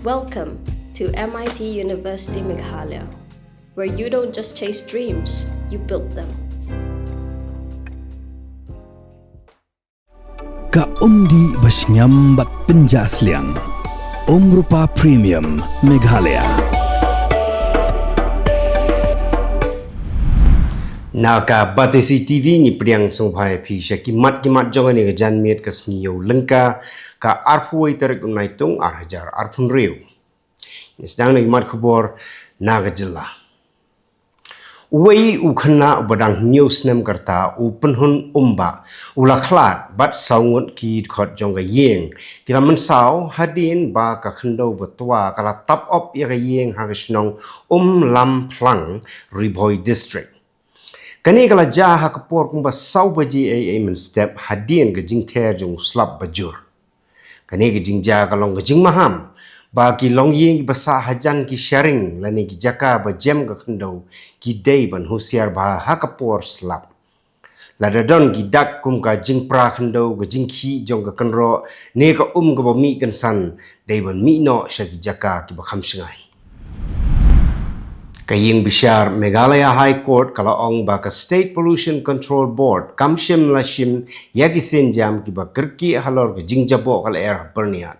Welcome to MIT University Meghalaya, where you don't just chase dreams, you build them. Ka umdi basnyam bat penjasliang. Rupa Premium Meghalaya. Naka batesi TV ni priang songpai pisha kimat jongan ni jan miet kasniyo lengka ka arfuai tarik Naitung arhajar arpun riu. Sedang ni mat Khubor naga Jylla. Wei ukana badang news nem karta penhun umba ulaklat bat saungut ki khot jonga yeng kila mensau hadin ba ka khendo betwa kala top up ya yeng hagisnong lam plang riboy district. Kani kala jah kapor kumba sau baji men step hadin ke jing ther jong slap bajur. Kani ke jing ja kalong ke jing maham ba ki long ying basa hajan ki sharing lani ki jaka ba jem ka khendo ki dei ban husiar ba hakapor slap. Lada don ki dak kum ka jing pra khendo ke jing ki jong ka kanro ne ka ka ba mi kan san dei ban mi no sha ki jaka ki ba kham singai. Kaying bishar Meghalaya High Court kala ong ba ka State Pollution Control Board kamshim lashim yagi senjam ki ba kerki halor ke jing jabo kala air berniat.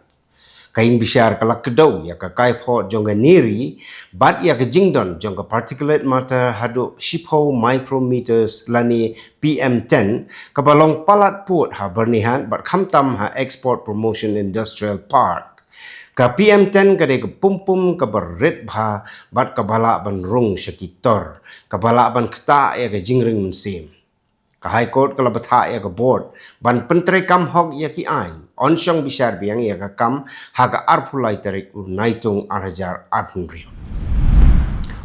Kaying bishar kala kedau ya ka kai pho jonga neri bat ya ka jingdon jonga particulate matter hadu shipho micrometers lani PM10 kabalong palat put ha bernihat bat khamtam ha Export Promotion Industrial Park. Ka PM10 kade ke pum ke berit bha bat kabala ban rung sekitor kabala ban keta ya ke jingring mensim ka High Court kala batha ya ke board ban pentre kam hok ya ki ain onsyong bishar biang ya ka kam ha ka arpulai tarik Naitung arhajar arpunri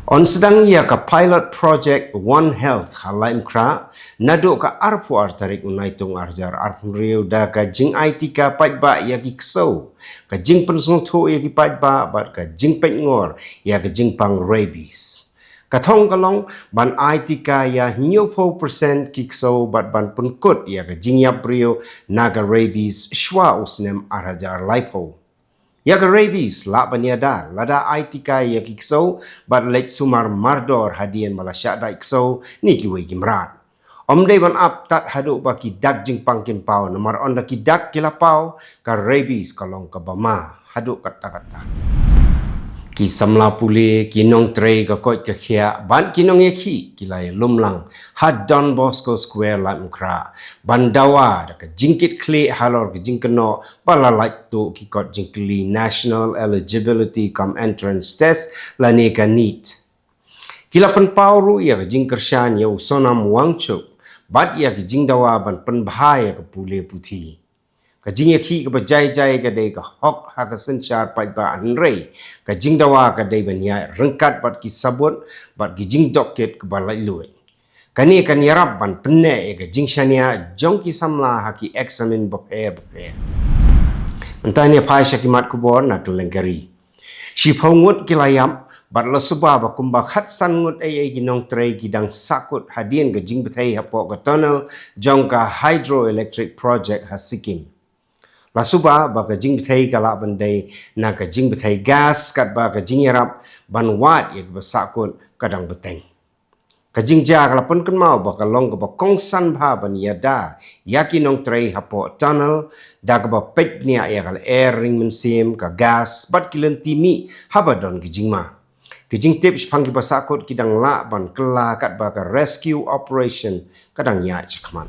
on sedang ya ka pilot project One Health halaim kra nado ka arpu tarik Naitung arjar arpunri da ka jing IT ka pajba ya ki kso ka jing pensong thu ya ki pajba bat ka jing pengor ya ka jing pang rabies katong kalong ban IT ka ya 90% ki kso bat ban penkut ya ka jing ya brio naga rabies shwa usnem arhajar laipo. Ya ke rabies la baniada lada aitika ya kikso bat lek sumar mardor hadian malasya da ikso ni ki we gimrat om dei ban up tat hadu ba ki dak jing pangkin pau nomor on da ki dak kila pau ka rabies kalong ka bama hadu kata ki samla pule ki nong trei ka kot ka khia ban ki nong yaki kilai lumlang had Don Bosco Square la mukra bandawa da ka jingkit kle halor ka jingkeno bala like to ki kot jingkli National Eligibility Come Entrance Test la ne ka NEET kila pen pauru ya ka jingkershan ya usonam wangchuk bat ya ka jingdawa ban pen bahaya ka pule puthi ka jing yaki ka bajai ka dei ka hok ha ka senchar pai ba anrei ka jing dawa ka dei banya rengkat bat ki sabut bat ki jing doket ka balai lui kani kan yarab ban penne ka jing shania jong ki samla ha ki examine baper mentanya pai syakimat Khubor na kelengkari si phongut kilayam bat lo suba ba kumba khat sangut ai ginong trei gidang sakut hadien ka jing Pyrthei hapo ka tunnel jong ka hydroelectric project ha Sikkim. La suba ba ka jing Pyrthei kala bandai na ka jing Pyrthei gas kat ba ka jing yarap ban wat ya ka sakut kadang beteng. Ka jing ja kala pun kan mau ba ka long ka ba kongsan ba ban yada yakinong trei hapo tunnel da ka ba pek nia ya kala air ring mensim ka gas bat kilen timi habadon ki jing ma. Ki jing tips pangki ba sakut kidang la ban kela kat ba ka rescue operation kadang ya chakman.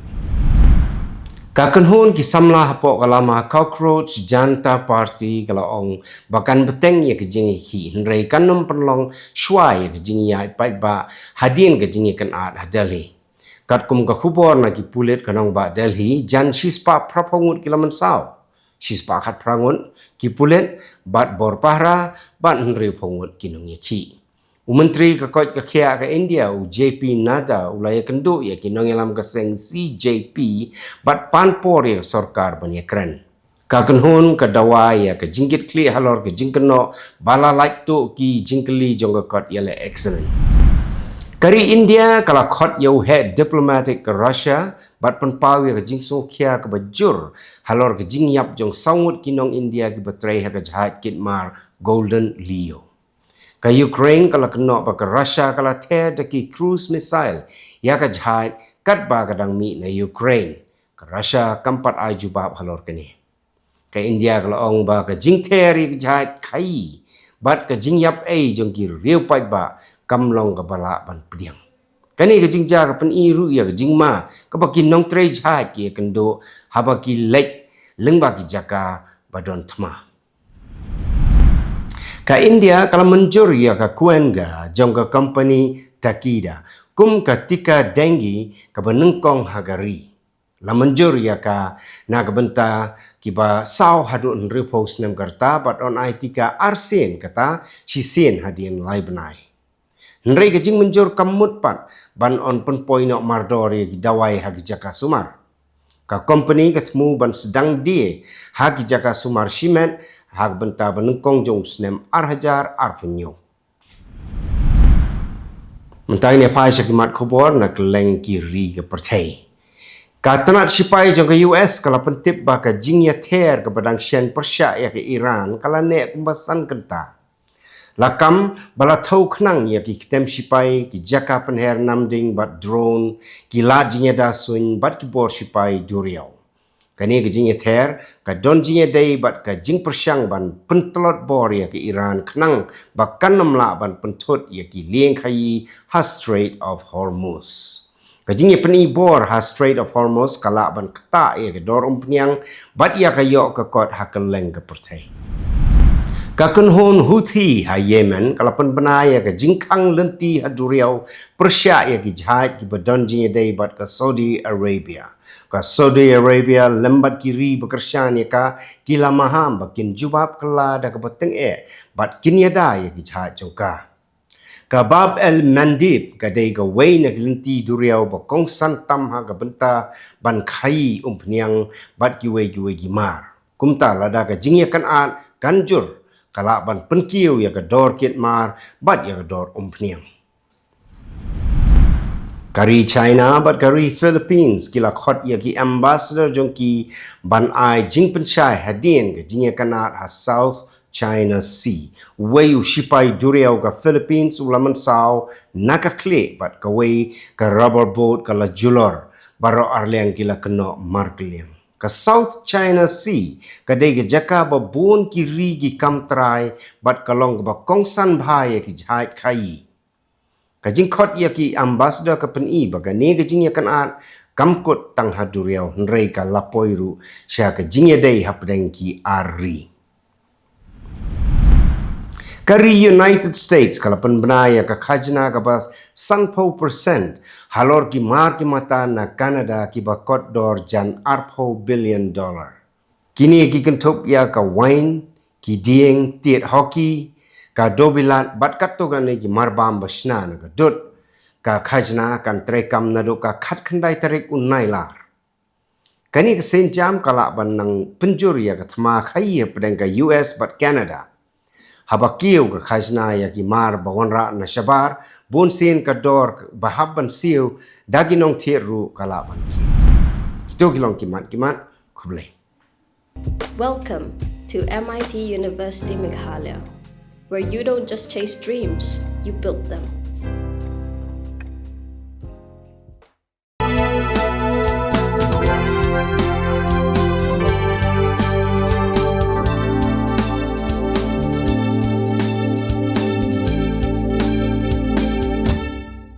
Kakenhun ki samla hapo kalama cockroach janta party kala ong bakan beteng ya kejing hi nrei kanom penlong shwai kejing ya pai ba hadin kejing kan at hadali kat kum ka Khubor na ki pulet kanong ba Delhi jan shispa prapongut kilaman saw shispa khat prangun ki pulet bat bor pahra bat nrei pongut kinong ya ki Menteri ka kot ka khia ka India JP Nada ulaya kendu ya kinong yalam ka seng CJP bat panpor ya sarkar ban ya kren ka kenhun ka dawa ya ka jingkit kli halor ka jingkeno bala like to ki jingkli jong ka kot ya le excellent Kari India kalau khot yau head diplomatic ke Russia, bat penpau ya ke jing sokia ke bajur, halor ke jing yap jong sangut kinong India ke betray ha ke jahat kitmar Golden Leo. Ke Ukraine kalau kena ba ke Russia kalau ter deki cruise missile ya ke jahat kat ba kadang mi na Ukraine. Ke Russia kampat ai jubab halor ke ni. Ke India kalau ong ba ke jing ter ke jahat kai, bat ke jing yap jong ki riu pai ba kamlong ke bala ban pediang. Kani ke jing ja ke pen iru ya ke jing ma ke baki nong tre jahat ki kendo haba ki lek leng ba ki jaka badon tma. Ka India kalau menjur ya ka kuenga jong ka company Takida kum ketika dengi ke benengkong hagari. La menjur ya ka na kebenta kiba saw hadun repos nem karta but on aitika arsen kata sisen hadien lai benai. Nrei ke jing menjur kamut pat ban on pen poinok mardori ki dawai hagi jaka sumar. Ka company ketemu ban sedang dia hagi jaka sumar shimet hag benta benengkong jong snem arhajar arpunyo. Mentai ni pai syakimat Khubor na Kylleng kiri ke Pyrthei. Ka tenat sipai jong ke US kalau pentip ba ka jingya ter ke badang sien Persia ya ke Iran kala nek kumbasan kenta. Lakam bala thau khnang ya ki kitem sipai ki jaka penher namding bat drone ki la jingya da sun bat ki bor sipai duriau. Kani ke jingya ter ka don jingya dai bat ka jing persyang ban pentelot bor ya ke Iran khnang ba kanam la ban pentut ya ki lieng khai ha Strait of Hormuz. Kajingnya peni bor ha Strait of Hormuz kala ban keta ya ke dor peniang bat ya ka yok ke kot ha Kylleng ke Pyrthei. Ka kunhon Houthi ha Yemen kala pen benaya ke jingkang lenti ha duriau Persia ya ki jahat ki badon jingnya dai bat ke Saudi Arabia. Ka Saudi Arabia lembat kiri bekersan ya ka kila maham bakin jubab kala da ke beteng bat kinya da ya ki jahat jongka. Kabab el Mandib kadai ka wei na lenti duriau ba kong santam ha ka benta ban khai peniang bat ki wei gimar. Kumta lada ka jingya kan at kanjur kala ban penkiu ya ka dor kit mar bat ya ka dor peniang. Kari China bat kari Philippines kila khot ya ki ambassador jong ki ban ai jing penchai hadin ka jingya kan at ha South China Sea. Wayu sipai duriau ka Philippines ulaman sao naka kle bat ka way ka rubber boat ka la julor baro arliang kila kena markliang. Ka South China Sea kadai ka jaka ba bon ki rigi kamtrai bat kalong ba kongsan bhai ki jhai khai. Ka jingkhot ya ki ambassador ka peni ba ka ne ka jing ya kan at kamkut tang ha duriau nrei ka lapoiru sya ka jing ya dai hapdeng ki ari. Kari United States kalau penbenaya ke khajna ke bas 100% halor ki mar ki mata na Canada ki bakot dor jan $4 billion. Kini ki kentup ya ka wine, ki dieng, tiet hoki, ka dobilat bat katogan ki marbam basna na ka dut, ka khajna kan trekam na do ka khat khandai tarik unai lar. Kani ke sen jam kalak ban nang penjur ya ka thma khai pedang ka US bat Canada. Habakiu ke khajna ya ki mar bawanra na shabar bon sen ka dor bahaban siu daginong thieru kalaban ki kito kilong kimat khuble. Welcome to MIT University Meghalaya, where you don't just chase dreams, you build them.